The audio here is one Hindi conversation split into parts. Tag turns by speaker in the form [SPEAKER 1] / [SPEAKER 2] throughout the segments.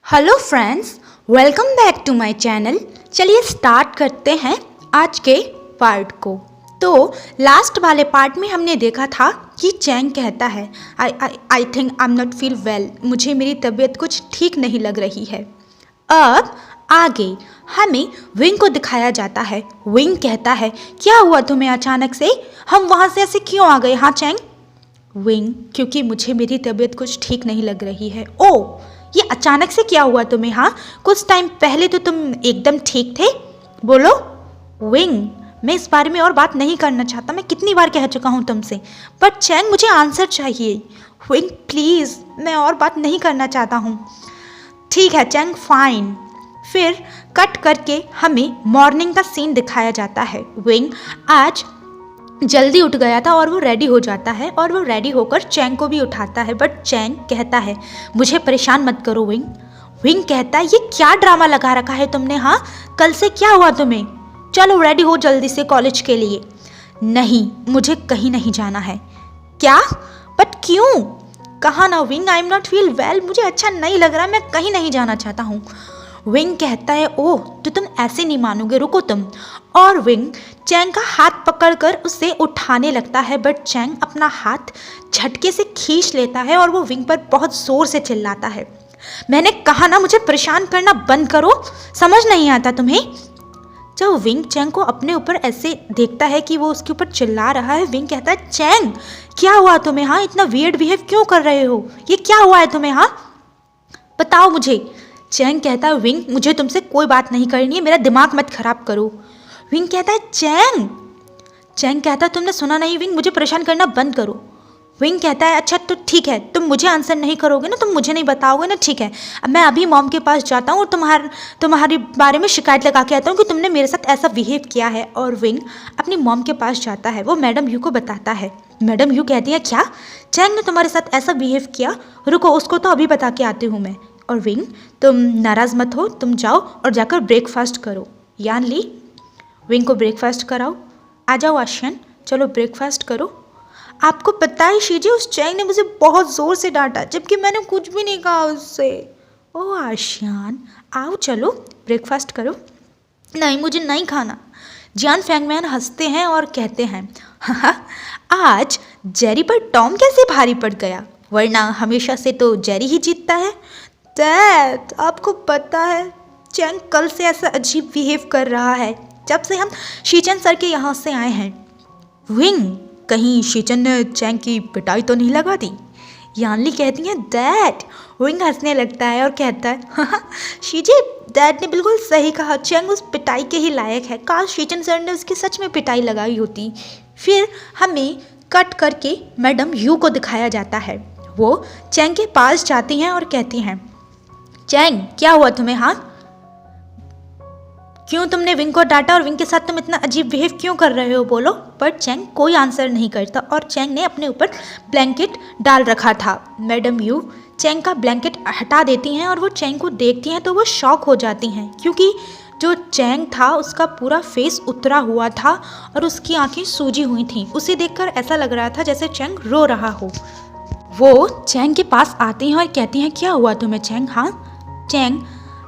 [SPEAKER 1] Hello friends, welcome back to my channel. चलिए स्टार्ट करते हैं आज के पार्ट को। तो लास्ट वाले पार्ट में हमने देखा था कि चैंग कहता है I think I am not feel well, मुझे मेरी तबीयत कुछ ठीक नहीं लग रही है। अब आगे हमें विंग को दिखाया जाता है। विंग कहता है क्या हुआ तुम्हें अचानक से, हम वहाँ से ऐसे क्यों आ गए? हाँ चैंग। विंग, क्योंकि मुझे मेरी तबीयत कुछ ठीक नहीं लग रही है। ओ, ये अचानक से क्या हुआ तुम्हें? हाँ, कुछ टाइम पहले तो तुम एकदम ठीक थे। बोलो। विंग, मैं इस बारे में और बात नहीं करना चाहता, मैं कितनी बार कह चुका हूँ तुमसे। बट चैंग, मुझे आंसर चाहिए। विंग प्लीज़, मैं और बात नहीं करना चाहता हूँ। ठीक है चैंग, फाइन। फिर कट करके हमें मॉर्निंग का सीन दिखाया जाता है। विंग आज जल्दी उठ गया था और वो रेडी हो जाता है और वो रेडी होकर चैंग को भी उठाता है। बट चैंग कहता है मुझे परेशान मत करो विंग। विंग कहता है ये क्या ड्रामा लगा रखा है तुमने? हाँ, कल से क्या हुआ तुम्हें? चलो रेडी हो जल्दी से कॉलेज के लिए। नहीं, मुझे कहीं नहीं जाना है। क्या? बट क्यों? कहा ना wing, I am not feel well, मुझे अच्छा नहीं लग रहा, मैं कहीं नहीं जाना चाहता हूँ। विंग कहता है ओह, तो तुम ऐसे नहीं मानोगे, रुको तुम। और विंग चैंग का हाथ पकड़कर उसे उठाने लगता है। बट चैंग अपना हाथ झटके से खींच लेता है और वो विंग पर बहुत ज़ोर से चिल्लाता है मैंने कहा ना मुझे परेशान करना बंद करो, समझ नहीं आता तुम्हें? जब विंग चैंग को अपने ऊपर ऐसे देखता है कि वो उसके ऊपर चिल्ला रहा है, विंग कहता है चैंग क्या हुआ तुम्हें? हाँ, इतना वियर्ड बिहेव क्यों कर रहे हो? ये क्या हुआ है तुम्हें? हाँ बताओ मुझे। चैंग कहता है विंग, मुझे तुमसे कोई बात नहीं करनी है, मेरा दिमाग मत खराब करो। विंग कहता है चैंग। चैंग कहता है तुमने सुना नहीं विंग, मुझे परेशान करना बंद करो। विंग कहता है अच्छा तो ठीक है, तुम मुझे आंसर नहीं करोगे ना, तुम मुझे नहीं बताओगे ना, ठीक है। अब मैं अभी मॉम के पास जाता हूँ और तुम्हारे बारे में शिकायत लगा के आता हूँ कि तुमने मेरे साथ ऐसा बिहेव किया है। और विंग अपनी मॉम के पास जाता है, वो मैडम यू को बताता है। मैडम यू कहती है क्या चैंग ने तुम्हारे साथ ऐसा बिहेव किया? रुको, उसको तो अभी बता के आती हूँ मैं। और विंग तुम नाराज़ मत हो, तुम जाओ और जाकर ब्रेकफास्ट करो। यान ली, विंग को ब्रेकफास्ट कराओ। आ जाओ आशियान, चलो ब्रेकफास्ट करो। आपको पता है शीजी, उस चैंग ने मुझे बहुत ज़ोर से डांटा जबकि मैंने कुछ भी नहीं कहा उससे। ओह आशियान, आओ चलो ब्रेकफास्ट करो। नहीं, मुझे नहीं खाना। जियान फैंगमैन हंसते हैं और कहते हैं आज जेरी पर टॉम कैसे भारी पड़ गया, वरना हमेशा से तो जेरी ही जीतता है। डैड, आपको पता है चैंग कल से ऐसा अजीब बिहेव कर रहा है जब से हम शीचन सर के यहाँ से आए हैं। विंग, कहीं शीचन ने चैंग की पिटाई तो नहीं लगा दी? यानली कहती है डैड। विंग हंसने लगता है और कहता है शीजी, डैड ने बिल्कुल सही कहा, चैंग उस पिटाई के ही लायक है, काश शीचन सर ने उसकी सच में पिटाई लगाई होती। फिर हमें कट करके मैडम यू को दिखाया जाता है। वो चैंग के पास जाती हैं और कहती हैं चैंग क्या हुआ तुम्हें? हाँ, क्यों तुमने विंग को डांटा और विंग के साथ तुम इतना अजीब बिहेव क्यों कर रहे हो, बोलो। पर चैंग कोई आंसर नहीं करता और चैंग ने अपने ऊपर ब्लैंकेट डाल रखा था। मैडम यू चैंग का ब्लैंकेट हटा देती हैं और वो चैंग को देखती हैं तो वो शॉक हो जाती हैं, क्योंकि जो चैंग था उसका पूरा फेस उतरा हुआ था और उसकी आंखें सूजी हुई थीं। उसे देखकर ऐसा लग रहा था जैसे चैंग रो रहा हो। वो चैंग के पास आती हैं और कहती हैं क्या हुआ तुम्हें चैंग? हाँ। चैंग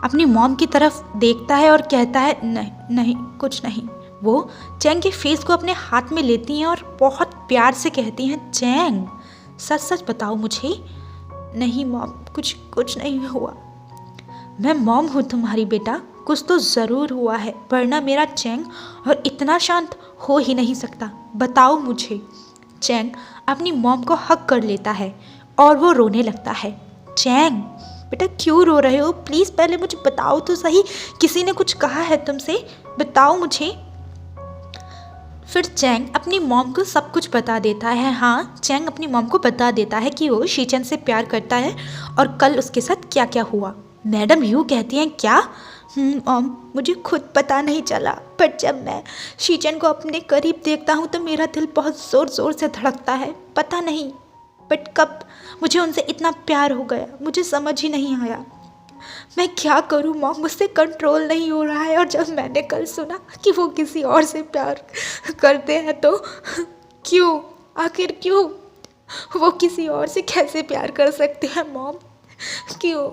[SPEAKER 1] अपनी मॉम की तरफ देखता है और कहता है नहीं नहीं, कुछ नहीं। वो चैंग के फेस को अपने हाथ में लेती हैं और बहुत प्यार से कहती हैं चैंग सच सच बताओ मुझे। नहीं मॉम, कुछ नहीं हुआ। मैं मॉम हूँ तुम्हारी बेटा, कुछ तो ज़रूर हुआ है, वरना मेरा चैंग और इतना शांत हो ही नहीं सकता, बताओ मुझे। चैंग अपनी मॉम को हग कर लेता है और वो रोने लगता है। चैंग बेटा क्यों रो रहे हो? प्लीज़ पहले मुझे बताओ तो सही, किसी ने कुछ कहा है तुमसे? बताओ मुझे। फिर चैंग अपनी मॉम को सब कुछ बता देता है। हाँ, चैंग अपनी मॉम को बता देता है कि वो शीचन से प्यार करता है और कल उसके साथ क्या क्या हुआ। मैडम यू कहती हैं क्या? मॉम, मुझे खुद पता नहीं चला, पर जब मैं शीचन को अपने करीब देखता हूँ तो मेरा दिल बहुत ज़ोर ज़ोर से धड़कता है। पता नहीं बट कब मुझे उनसे इतना प्यार हो गया, मुझे समझ ही नहीं आया। मैं क्या करूं मॉम, मुझसे कंट्रोल नहीं हो रहा है। और जब मैंने कल सुना कि वो किसी और से प्यार करते हैं तो क्यों, आखिर क्यों? वो किसी और से कैसे प्यार कर सकते हैं मॉम? क्यों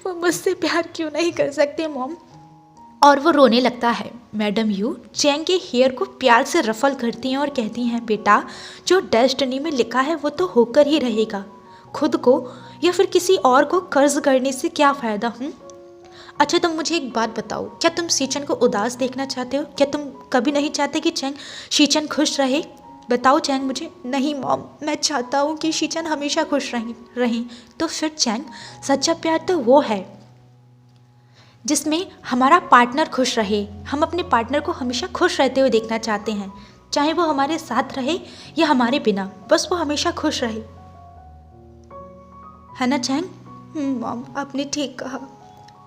[SPEAKER 1] वो मुझसे प्यार क्यों नहीं कर सकते मॉम? और वो रोने लगता है। मैडम यू चैंग के हेयर को प्यार से रफल करती हैं और कहती हैं, बेटा जो डेस्टिनी में लिखा है वो तो होकर ही रहेगा। खुद को या फिर किसी और को कर्ज करने से क्या फ़ायदा? अच्छा तुम मुझे एक बात बताओ, क्या तुम शीचन को उदास देखना चाहते हो? क्या तुम कभी नहीं चाहते कि चैंग शीचन खुश रहे? बताओ चैंग मुझे। नहीं मॉम, मैं चाहता हूँ कि शीचन हमेशा खुश रहें। तो फिर चैंग, सच्चा प्यार तो वो है जिसमें हमारा पार्टनर खुश रहे। हम अपने पार्टनर को हमेशा खुश रहते हुए देखना चाहते हैं, चाहे वो हमारे साथ रहे या हमारे बिना, बस वो हमेशा खुश रहे, है ना चैंग? मॉम आपने ठीक कहा।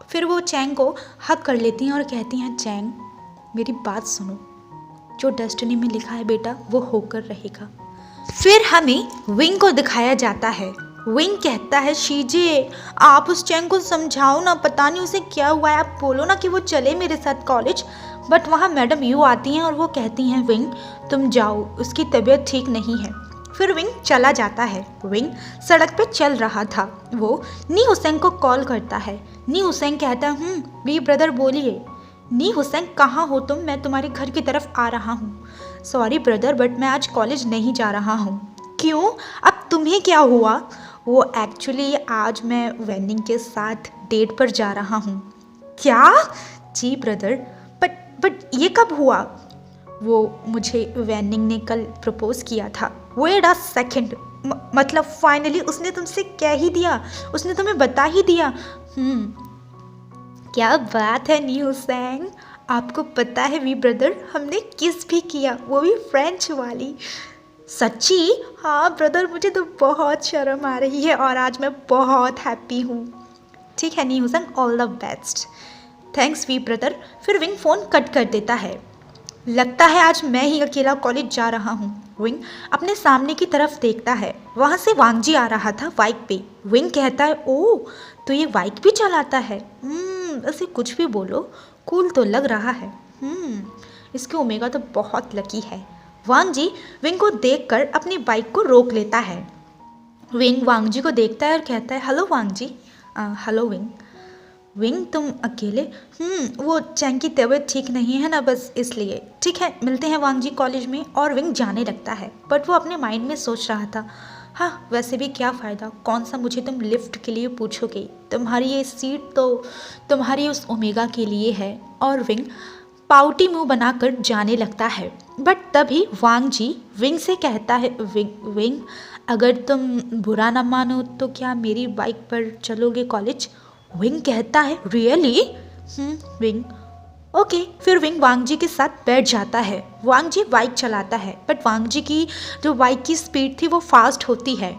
[SPEAKER 1] फिर वो चैंग को हक कर लेती हैं और कहती हैं, चैंग मेरी बात सुनो, जो डेस्टिनी में लिखा है बेटा वो होकर रहेगा। फिर हमें विंग को दिखाया जाता है। विंग कहता है, शीजे आप उस चैंग को समझाओ ना, पता नहीं उसे क्या हुआ है, आप बोलो ना कि वो चले मेरे साथ कॉलेज। बट वहाँ मैडम यू आती हैं और वो कहती हैं, विंग तुम जाओ, उसकी तबीयत ठीक नहीं है। फिर विंग चला जाता है। विंग सड़क पे चल रहा था। वो नी हुसैन को कॉल करता है। नी हुसैन कहता है, वी ब्रदर बोलिए। नी हुसैन कहाँ हो तुम? मैं तुम्हारे घर की तरफ आ रहा हूँ। सॉरी ब्रदर बट मैं आज कॉलेज नहीं जा रहा हूँ। क्यों? अब तुम्हें क्या हुआ? वो एक्चुअली आज मैं वेनिंग के साथ डेट पर जा रहा हूँ। क्या? जी ब्रदर, बट ये कब हुआ? वो मुझे वेनिंग ने कल प्रपोज किया था। वेट अ सेकेंड, मतलब फाइनली उसने तुमसे कह ही दिया, उसने तुम्हें बता ही दिया? क्या बात है नी हुसैन, आपको पता है वी ब्रदर हमने किस भी किया, वो भी फ्रेंच वाली। सच्ची? हाँ ब्रदर, मुझे तो बहुत शर्म आ रही है और आज मैं बहुत हैप्पी हूँ। ठीक है नी Hussain, all the best. Thanks वी ब्रदर। फिर विंग फ़ोन कट कर देता है। लगता है आज मैं ही अकेला कॉलेज जा रहा हूँ। विंग अपने सामने की तरफ देखता है। वहाँ से वांगजी आ रहा था बाइक पे। विंग कहता है, ओह तो ये बाइक भी चलाता है। ऐसे कुछ भी बोलो, कूल तो लग रहा है। इसके ओमेगा तो बहुत लकी है। वांगजी विंग को देखकर अपनी बाइक को रोक लेता है। विंग वांगजी को देखता है और कहता है, hello Wangji. Hello Wing. Wing तुम अकेले? वो चैंग की तबीयत ठीक नहीं है ना, बस इसलिए। ठीक है मिलते हैं वांगजी कॉलेज में। और विंग जाने लगता है। बट वो अपने माइंड में सोच रहा था, हाँ वैसे भी क्या फ़ायदा, कौन सा मुझे तुम लिफ्ट के लिए पूछोगे, तुम्हारी ये सीट तो तुम्हारी उस ओमेगा के लिए है। और विंग पाउटी मुंह बनाकर जाने लगता है। बट तभी वांगजी विंग से कहता है, विंग अगर तुम बुरा ना मानो तो क्या मेरी बाइक पर चलोगे कॉलेज? विंग कहता है, रियली? Wing okay. फिर विंग वांगजी के साथ बैठ जाता है। वांगजी बाइक चलाता है बट वांगजी की जो बाइक की स्पीड थी वो फास्ट होती है।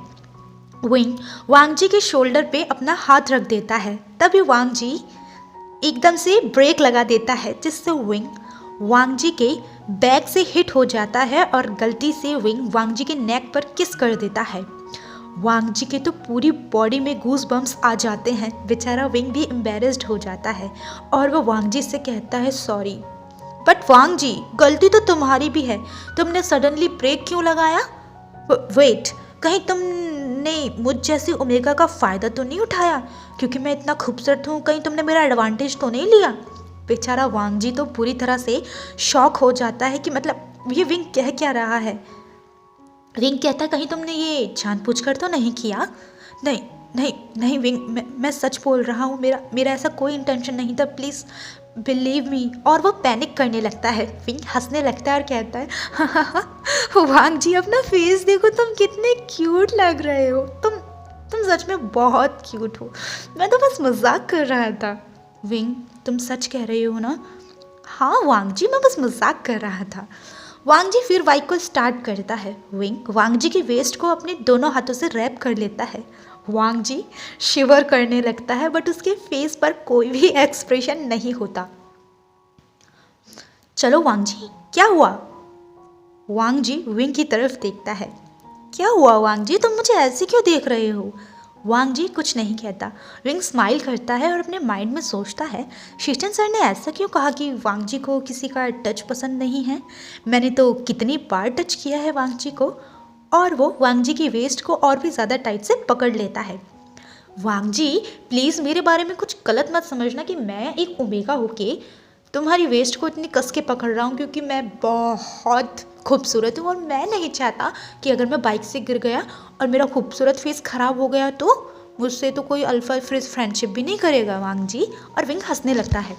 [SPEAKER 1] विंग वांगजी के शोल्डर पे अपना हाथ रख देता है। तभी वांगजी एकदम से ब्रेक लगा देता है, जिससे विंग वांगजी के बैक से हिट हो जाता है और गलती से विंग वांगजी के नेक पर किस कर देता है। वांगजी के तो पूरी बॉडी में गूज बम्स आ जाते हैं। बेचारा विंग भी एम्बेरस्ड हो जाता है और वो वांगजी से कहता है, सॉरी। बट वांगजी गलती तो तुम्हारी भी है, तुमने सडनली ब्रेक क्यों लगाया? वेट, कहीं तुमने मुझ जैसी ओमेगा का फ़ायदा तो नहीं उठाया? क्योंकि मैं इतना खूबसूरत हूँ, कहीं तुमने मेरा एडवांटेज तो नहीं लिया? बेचारा वांगजी तो पूरी तरह से शॉक हो जाता है कि मतलब ये विंग कह क्या रहा है। विंग कहता है, कहीं तुमने ये जानबूझकर तो नहीं किया? नहीं नहीं नहीं विंग, मैं सच बोल रहा हूँ, मेरा ऐसा कोई इंटेंशन नहीं था, प्लीज़ बिलीव मी। और वो पैनिक करने लगता है। विंग हंसने लगता है और कहता है, हाँ वांगजी अपना फेस देखो, तुम कितने क्यूट लग रहे हो, तुम सच में बहुत क्यूट हो, मैं तो बस मजाक कर रहा था। विंग तुम सच कह रहे हो ना? हाँ वांगजी, मैं बस मजाक कर रहा था। वांगजी फिर बाइक को स्टार्ट करता है। विंग वांगजी की वेस्ट को अपने दोनों हाथों से रैप कर लेता है। वांगजी शिवर करने लगता है बट उसके फेस पर कोई भी एक्सप्रेशन नहीं होता। चलो वांगजी, क्या हुआ? वांगजी विंग की तरफ देखता है। क्या हुआ वांगजी, तुम मुझे ऐसे क्यों देख रहे हो? वांगजी कुछ नहीं कहता। विंग स्माइल करता है और अपने माइंड में सोचता है, शीचन सर ने ऐसा क्यों कहा कि वांगजी को किसी का टच पसंद नहीं है? मैंने तो कितनी बार टच किया है वांगजी को। और वो वांगजी की वेस्ट को और भी ज़्यादा टाइट से पकड़ लेता है। वांग जी प्लीज़ मेरे बारे में कुछ गलत मत समझना कि मैं एक ओमेगा होके तुम्हारी वेस्ट को इतनी कस के पकड़ रहा हूँ, क्योंकि मैं बहुत खूबसूरत हूँ और मैं नहीं चाहता कि अगर मैं बाइक से गिर गया और मेरा खूबसूरत फेस ख़राब हो गया तो मुझसे तो कोई अल्फा फ्रिज फ्रेंडशिप भी नहीं करेगा वांग जी। और विंग हंसने लगता है।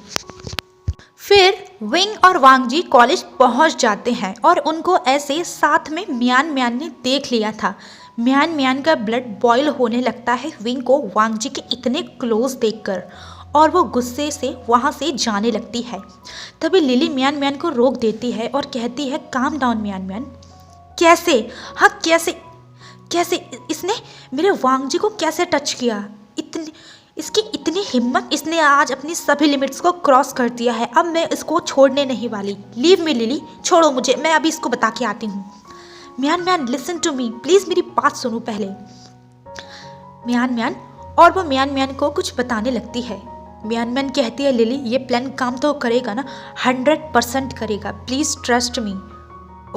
[SPEAKER 1] फिर विंग और वांग जी कॉलेज पहुंच जाते हैं और उनको ऐसे साथ में म्यान म्यान ने देख लिया था। म्यान म्यान का ब्लड बॉयल होने लगता है विंग को वांग जी के इतने क्लोज देखकर, और वो गुस्से से वहाँ से जाने लगती है। तभी लिली म्यान म्यान को रोक देती है और कहती है काम डाउन म्यान म्यान। कैसे? हाँ कैसे? कैसे इसने मेरे वांग जी को कैसे टच किया? इतनी इसकी इतनी हिम्मत, इसने आज अपनी सभी लिमिट्स को क्रॉस कर दिया है। अब मैं इसको छोड़ने नहीं वाली। लीव मी लिली, छोड़ो मुझे, मैं अभी इसको बता के आती हूँ। म्यान म्यान लिसन टू मी, प्लीज़ मेरी बात सुनो पहले। म्यान म्यान, और वो म्यान म्यान को कुछ बताने लगती है। म्यान म्यान कहती है लिली ये प्लान काम तो करेगा ना? 100% करेगा, प्लीज़ ट्रस्ट मी।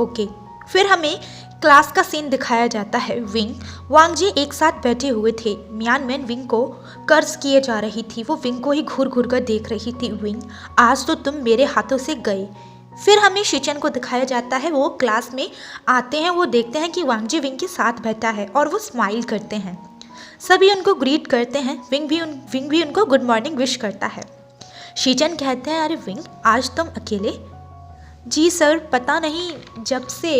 [SPEAKER 1] ओके। फिर हमें क्लास का सीन दिखाया जाता है। विंग वांग जी एक साथ बैठे हुए थे। म्यान म्यान विंग को कर्ज किए जा रही थी। वो विंग को ही घूर घूर कर देख रही थी। विंग आज तो तुम मेरे हाथों से गए। फिर हमें शिचन को दिखाया जाता है। वो क्लास में आते हैं। वो देखते हैं कि वांग जी विंग के साथ बैठा है और वो स्माइल करते हैं। सभी उनको ग्रीट करते हैं। विंग भी उनको गुड मॉर्निंग विश करता है। शिचन कहते हैं अरे विंग आज तुम अकेले? जी सर, पता नहीं, जब से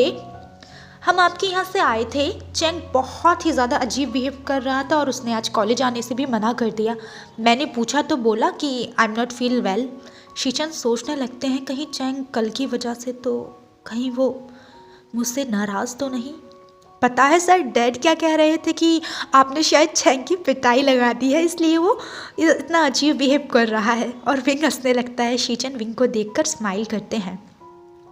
[SPEAKER 1] हम आपके यहाँ से आए थे चैंग बहुत ही ज़्यादा अजीब बिहेव कर रहा था और उसने आज कॉलेज आने से भी मना कर दिया। मैंने पूछा तो बोला कि I am not feel well. शीचन सोचने लगते हैं कहीं चैंग कल की वजह से तो कहीं वो मुझसे नाराज़ तो नहीं। पता है सर, डैड क्या कह रहे थे कि आपने शायद चैंग की पिटाई लगा दी है, इसलिए वो इतना अजीब बिहेव कर रहा है। और विंग हंसने लगता है। शीचन विंग को देखकर स्माइल करते हैं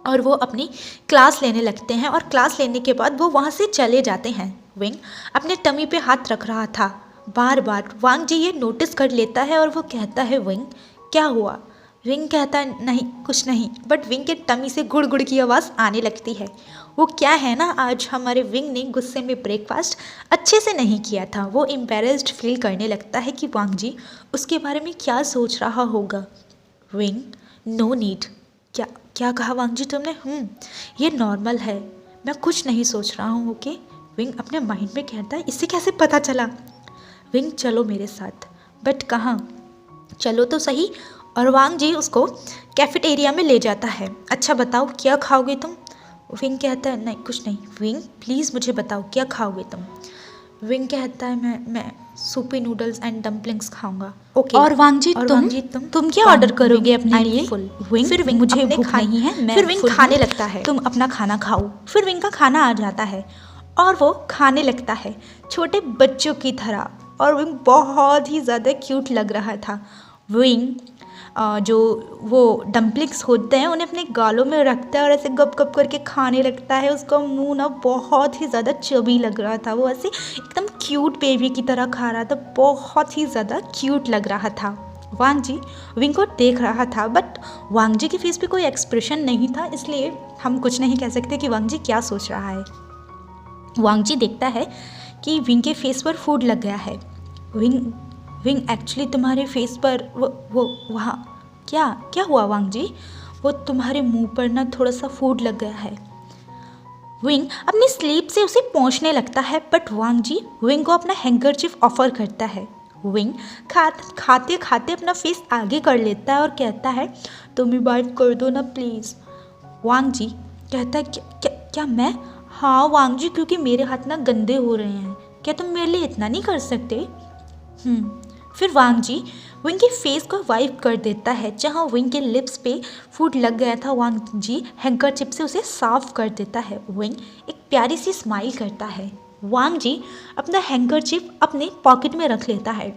[SPEAKER 1] और वो अपनी क्लास लेने लगते हैं। और क्लास लेने के बाद वो वहाँ से चले जाते हैं। विंग अपने टमी पे हाथ रख रहा था बार बार। वांग जी ये नोटिस कर लेता है और वो कहता है विंग क्या हुआ? विंग कहता है नहीं कुछ नहीं, बट विंग के टमी से गुड़ गुड़ की आवाज़ आने लगती है। वो क्या है ना, आज हमारे विंग ने गुस्से में ब्रेकफास्ट अच्छे से नहीं किया था। वो एम्बेरेस्ड फील करने लगता है कि वांग जी उसके बारे में क्या सोच रहा होगा। Wing no need. क्या क्या कहा वांग जी तुमने? ये नॉर्मल है, मैं कुछ नहीं सोच रहा हूँ। ओके। विंग अपने माइंड में कहता है इससे कैसे पता चला? विंग चलो मेरे साथ। बट कहाँ? चलो तो सही। और वांग जी उसको कैफेटेरिया में ले जाता है। अच्छा बताओ क्या खाओगे तुम? विंग कहता है नहीं कुछ नहीं। विंग प्लीज़ मुझे बताओ क्या खाओगे तुम? विंग कहता है मैं सूपी नूडल्स एंड डम्पलिंग्स खाऊंगा। ओके। और वांग जी तुम क्या ऑर्डर करोगे अपने लिए? फिर विंग मुझे भूख नहीं है। फिर विंग खाने लगता है। तुम अपना खाना खाओ। फिर विंग का खाना आ जाता है और वो खाने लगता है छोटे बच्चों की तरह। और विंग बहुत ही ज़्यादा क्यूट लग रहा था। विंग जो वो डम्पलिंग्स होते हैं उन्हें अपने गालों में रखता है और ऐसे गप गप करके खाने लगता है। उसका मुंह ना बहुत ही ज़्यादा चबी लग रहा था। वो ऐसे एकदम क्यूट बेबी की तरह खा रहा था। बहुत ही ज़्यादा क्यूट लग रहा था। वांग जी विंग को देख रहा था, बट वांग जी के फेस पे कोई एक्सप्रेशन नहीं था, इसलिए हम कुछ नहीं कह सकते कि वांग जी क्या सोच रहा है। वांग जी देखता है कि विंग के फेस पर फूड लग गया है। विंग एक्चुअली तुम्हारे फेस पर वो वहाँ क्या क्या हुआ वांग जी? वो तुम्हारे मुंह पर ना थोड़ा सा फूड लग गया है। विंग अपनी स्लीप से उसे पोंछने लगता है, बट वांग जी विंग को अपना हैंकरचीफ ऑफर करता है। विंग खाते खाते अपना फेस आगे कर लेता है और कहता है तुम ही बाइट कर दो ना प्लीज़। वांग जी कहता है क्या मैं? हाँ वांग जी, क्योंकि मेरे हाथ ना गंदे हो रहे हैं। क्या तुम मेरे लिए इतना नहीं कर सकते? फिर वांग जी विंग के फेस को वाइप कर देता है। जहाँ विंग के लिप्स पे फूड लग गया था, वांग जी हैंकरचिप से उसे साफ कर देता है। विंग एक प्यारी सी स्माइल करता है। वांग जी अपना हैंकरचिप अपने पॉकेट में रख लेता है।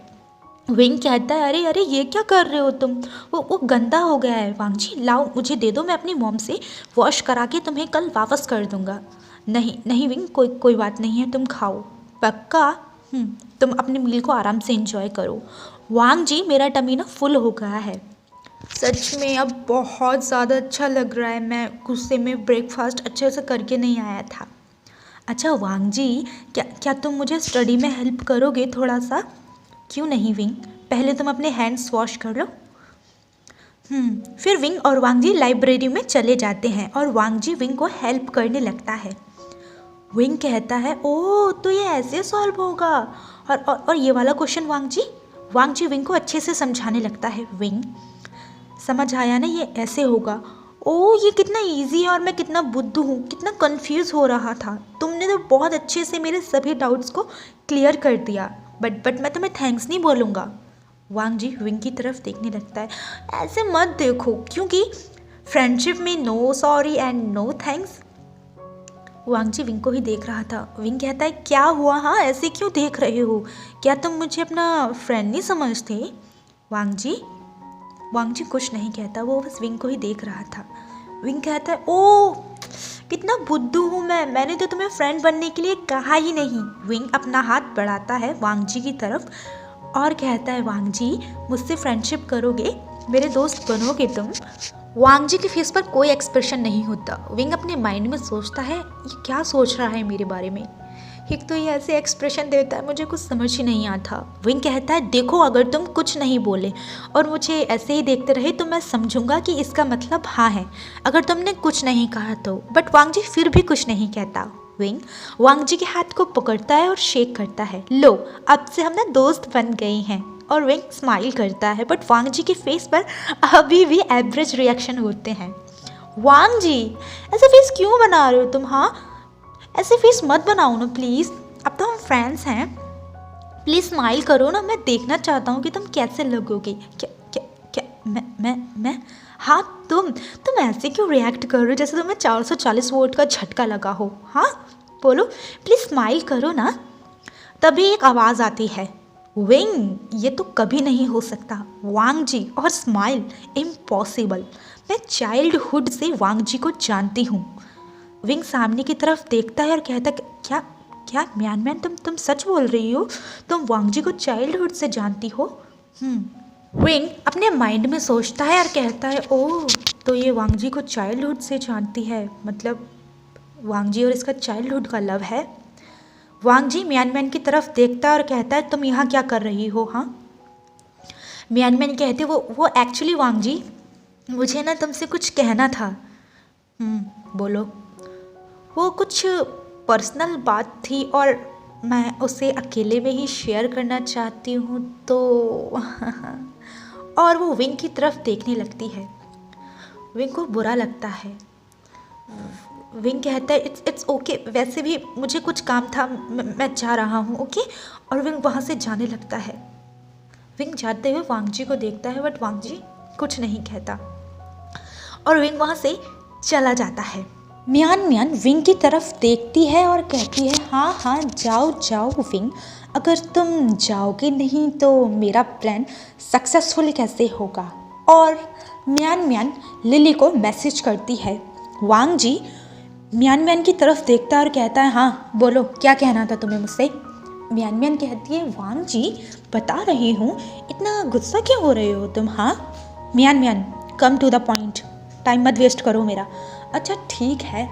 [SPEAKER 1] विंग कहता है अरे अरे ये क्या कर रहे हो तुम? वो गंदा हो गया है। वांग जी लाओ मुझे दे दो, मैं अपनी मॉम से वॉश करा के तुम्हें कल वापस कर दूंगा। नहीं नहीं विंग कोई बात नहीं है, तुम खाओ। पक्का? तुम अपने मील को आराम से एंजॉय करो। वांग जी मेरा टमी ना फुल हो गया है। सच में अब बहुत ज़्यादा अच्छा लग रहा है। मैं गुस्से में ब्रेकफास्ट अच्छे से करके नहीं आया था। अच्छा वांग जी क्या तुम मुझे स्टडी में हेल्प करोगे थोड़ा सा? क्यों नहीं विंग, पहले तुम अपने हैंड्स वॉश कर लो। फिर विंग और वांग जी लाइब्रेरी में चले जाते हैं और वांग जी विंग को हेल्प करने लगता है। विंग कहता है ओह तो ये ऐसे सॉल्व होगा, और ये वाला क्वेश्चन वांग जी विंग को अच्छे से समझाने लगता है। विंग समझ आया ना, ये ऐसे होगा। ओह ये कितना इजी है और मैं कितना बुद्धू हूँ, कितना कंफ्यूज हो रहा था। तुमने तो बहुत अच्छे से मेरे सभी डाउट्स को क्लियर कर दिया, बट मैं तुम्हें थैंक्स नहीं बोलूँगा। वांग जी विंग की तरफ देखने लगता है। ऐसे मत देखो, क्योंकि फ्रेंडशिप में no sorry and no thanks. Wang ji Wing को ही देख रहा था। विंग कहता है क्या हुआ, हाँ ऐसे क्यों देख रहे हो, क्या तुम मुझे अपना फ्रेंड नहीं समझते? वांग जी कुछ नहीं कहता, वो बस विंग को ही देख रहा था। विंग कहता है ओह कितना बुद्धू हूँ मैंने तो तुम्हें फ्रेंड बनने के लिए कहा ही नहीं। विंग अपना हाथ बढ़ाता है वांग जी की तरफ और कहता है वांग जी मुझसे फ्रेंडशिप करोगे, मेरे दोस्त बनोगे तुम? वांग जी के फेस पर कोई एक्सप्रेशन नहीं होता। विंग अपने माइंड में सोचता है ये क्या सोच रहा है मेरे बारे में, एक तो ये ऐसे एक्सप्रेशन देता है, मुझे कुछ समझ ही नहीं आता। विंग कहता है देखो अगर तुम कुछ नहीं बोले और मुझे ऐसे ही देखते रहे तो मैं समझूंगा कि इसका मतलब हाँ है, अगर तुमने कुछ नहीं कहा तो। बट वांग जी फिर भी कुछ नहीं कहता। विंग वांग जी के हाथ को पकड़ता है और शेक करता है, लो अब से हम ना दोस्त बन गए हैं। और विंग स्माइल करता है, बट वांग जी के फेस पर अभी भी एवरेज रिएक्शन होते हैं। वांग जी ऐसे फेस क्यों बना रहे हो तुम, हाँ ऐसे फेस मत बनाओ ना प्लीज़, अब तो हम फ्रेंड्स हैं, प्लीज़ स्माइल करो ना, मैं देखना चाहता हूँ कि तुम कैसे लगोगे। क्या क्या क्या मैं हाँ तुम ऐसे क्यों रिएक्ट कर रहे हो जैसे तुम्हें 440 वोल्ट का झटका लगा हो, हाँ बोलो प्लीज़ स्माइल करो ना। तभी एक आवाज़ आती है, विंग ये तो कभी नहीं हो सकता, वांग जी और स्माइल इम्पॉसिबल, मैं चाइल्डहुड से वांग जी को जानती हूँ। विंग सामने की तरफ देखता है और कहता है क्या क्या म्यान तुम सच बोल रही हो, तुम वांग जी को चाइल्डहुड से जानती हो? विंग अपने माइंड में सोचता है और कहता है ओह तो ये वांग जी को चाइल्डहुड से जानती है, मतलब वांग जी और इसका चाइल्डहुड का लव है। वांग जी म्यान की तरफ देखता है और कहता है तुम यहाँ क्या कर रही हो? हाँ म्यान कहते वो एक्चुअली वांग जी मुझे ना तुमसे कुछ कहना था। बोलो। वो कुछ पर्सनल बात थी और मैं उसे अकेले में ही शेयर करना चाहती हूँ तो और वो विंग की तरफ देखने लगती है। विंग को बुरा लगता है। विंग कहता है इट्स ओके, वैसे भी मुझे कुछ काम था, मैं जा रहा हूँ, ओके। और विंग वहाँ से जाने लगता है। विंग जाते हुए वांग जी को देखता है, बट वांग जी कुछ नहीं कहता और विंग वहाँ से चला जाता है। म्यान विंग की तरफ देखती है और कहती है हाँ जाओ विंग, अगर तुम जाओगे नहीं तो मेरा प्लान सक्सेसफुल कैसे होगा। और म्यान लिली को मैसेज करती है। वांग जी म्यान की तरफ देखता है और कहता है हाँ बोलो क्या कहना था तुम्हें मुझसे? म्यान कहती है वांग जी बता रही हूँ, इतना गुस्सा क्यों हो रहे हो तुम? हाँ man come to the point, time मत वेस्ट करो मेरा। अच्छा ठीक है,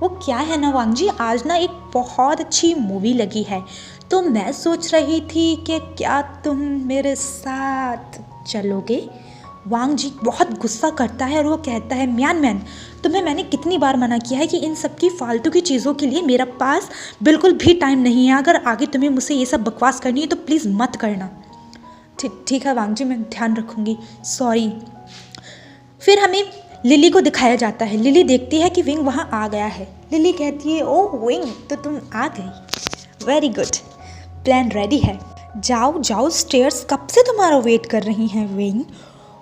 [SPEAKER 1] वो क्या है ना वांग जी, आज ना एक बहुत अच्छी मूवी लगी है तो मैं सोच रही थी कि क्या तुम मेरे साथ चलोगे? वांग जी बहुत गुस्सा करता है और वो कहता है म्यान तुम्हें मैंने कितनी बार मना किया है कि इन सब की फालतू की चीज़ों के लिए मेरा पास बिल्कुल भी टाइम नहीं है, अगर आगे तुम्हें मुझसे ये सब बकवास करनी है तो प्लीज़ मत करना। ठीक है वांग जी, मैं ध्यान रखूँगी, सॉरी। फिर हमें लिली को दिखाया जाता है। लिली देखती है कि विंग वहाँ आ गया है। लिली कहती है ओह विंग तो तुम आ गई, वेरी गुड, प्लान रेडी है, जाओ स्टेयर्स कब से तुम्हारा वेट कर रही हैं।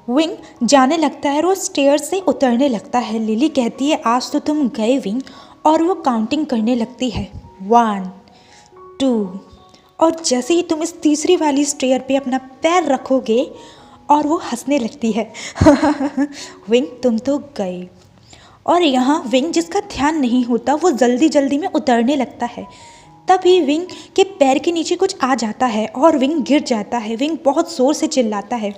[SPEAKER 1] विंग जाने लगता है और वो स्टेयर्स से उतरने लगता है। लिली कहती है आज तो तुम गए विंग, और वो काउंटिंग करने लगती है 1 2, और जैसे ही तुम इस तीसरी वाली स्टेयर पे अपना पैर रखोगे और वो हंसने लगती है विंग तुम तो गए। और यहाँ विंग जिसका ध्यान नहीं होता वो जल्दी में उतरने लगता है। तभी विंग के पैर के नीचे कुछ आ जाता है और विंग गिर जाता है। विंग बहुत ज़ोर से चिल्लाता है।